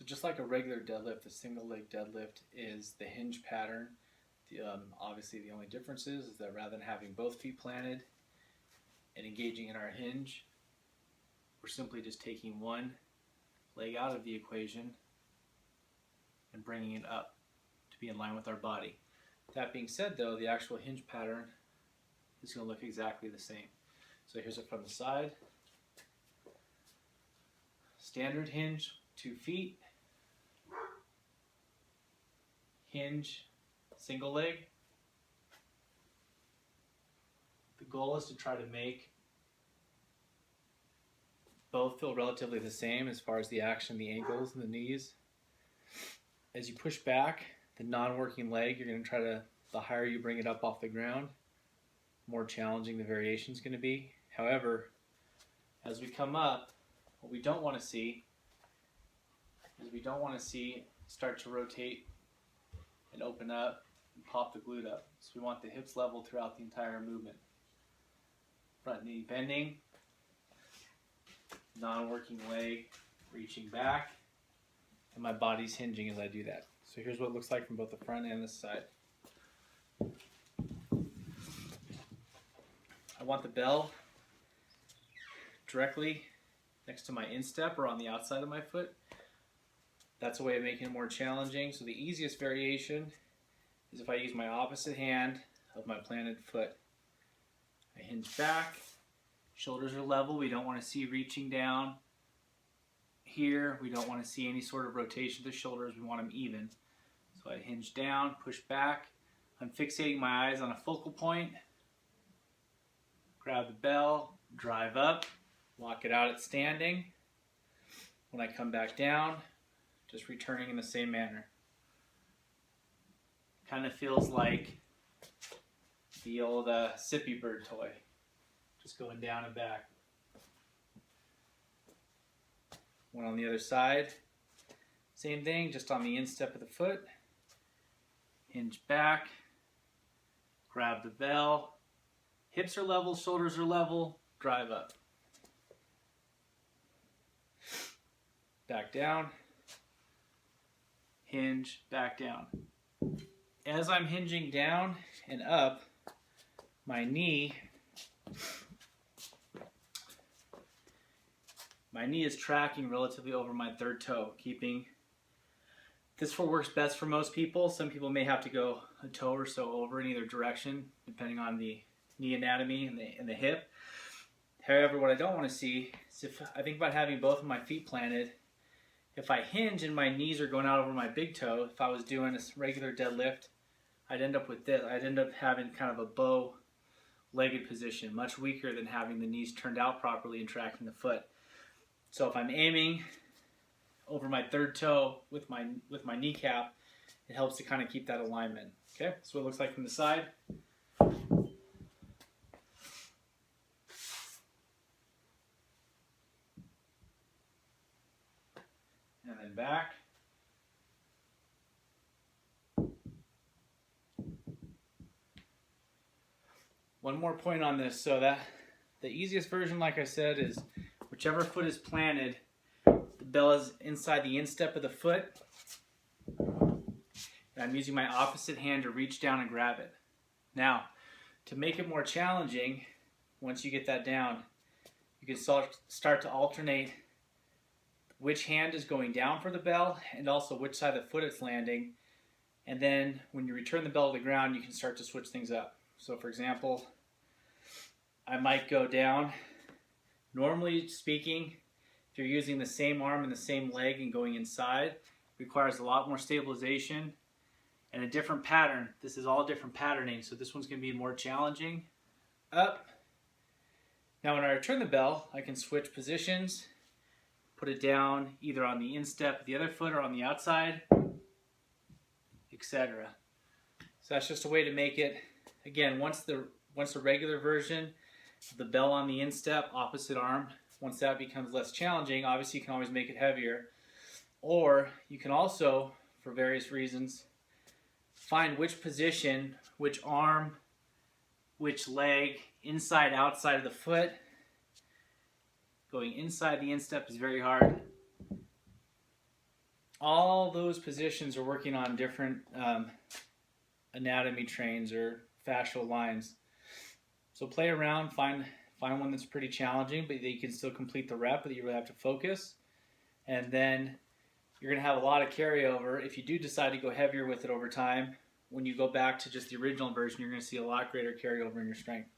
So just like a regular deadlift, the single leg deadlift is the hinge pattern. Obviously the only difference is that rather than having both feet planted and engaging in our hinge, we're simply just taking one leg out of the equation and bringing it up to be in line with our body. That being said though, the actual hinge pattern is going to look exactly the same. So here's it from the side. Standard hinge, 2 feet. Hinge, single leg. The goal is to try to make both feel relatively the same as far as the action, the ankles and the knees. As you push back the non-working leg, you're going to try to, the higher you bring it up off the ground, more challenging the variation is going to be. However, as we come up, what we don't want to see is start to rotate and open up and pop the glute up. So we want the hips level throughout the entire movement. Front knee bending, non-working leg reaching back, and my body's hinging as I do that. So here's what it looks like from both the front and the side. I want the bell directly next to my instep or on the outside of my foot. That's a way of making it more challenging. So the easiest variation is if I use my opposite hand of my planted foot. I hinge back, shoulders are level. We don't want to see reaching down here. We don't want to see any sort of rotation of the shoulders. We want them even. So I hinge down, push back. I'm fixating my eyes on a focal point. Grab the bell, drive up, lock it out at standing. When I come back down, just returning in the same manner. Kind of feels like the old Sippy Bird toy. Just going down and back. One on the other side. Same thing, just on the instep of the foot. Hinge back. Grab the bell. Hips are level, shoulders are level. Drive up. Back down. Hinge, back down. As I'm hinging down and up, my knee is tracking relatively over my third toe, keeping this works best for most people. Some people may have to go a toe or so over in either direction, depending on the knee anatomy and the hip. However, what I don't want to see is if I think about having both of my feet planted, if I hinge and my knees are going out over my big toe, if I was doing a regular deadlift, I'd end up with this. I'd end up having kind of a bow-legged position, much weaker than having the knees turned out properly and tracking the foot. So if I'm aiming over my third toe with my kneecap, it helps to kind of keep that alignment. Okay, so it looks like from the side. And then back. One more point on this, so that the easiest version, like I said, is whichever foot is planted, the bell is inside the instep of the foot, and I'm using my opposite hand to reach down and grab it. Now, to make it more challenging, once you get that down, you can start to alternate which hand is going down for the bell and also which side of the foot it's landing. And then when you return the bell to the ground, you can start to switch things up. So for example, I might go down. Normally speaking, if you're using the same arm and the same leg and going inside, it requires a lot more stabilization and a different pattern. This is all different patterning, so this one's going to be more challenging. Up. Now when I return the bell, I can switch positions, put it down either on the instep of the other foot or on the outside, etc. So that's just a way to make it, again, once the regular version of the bell on the instep, opposite arm, once that becomes less challenging, obviously you can always make it heavier. Or you can also, for various reasons, find which position, which arm, which leg, inside, outside of the foot. Going inside the instep is very hard. all those positions are working on different anatomy trains or fascial lines. So play around, find one that's pretty challenging, but you can still complete the rep, but you really have to focus. And then you're going to have a lot of carryover. If you do decide to go heavier with it over time, when you go back to just the original version, you're going to see a lot greater carryover in your strength.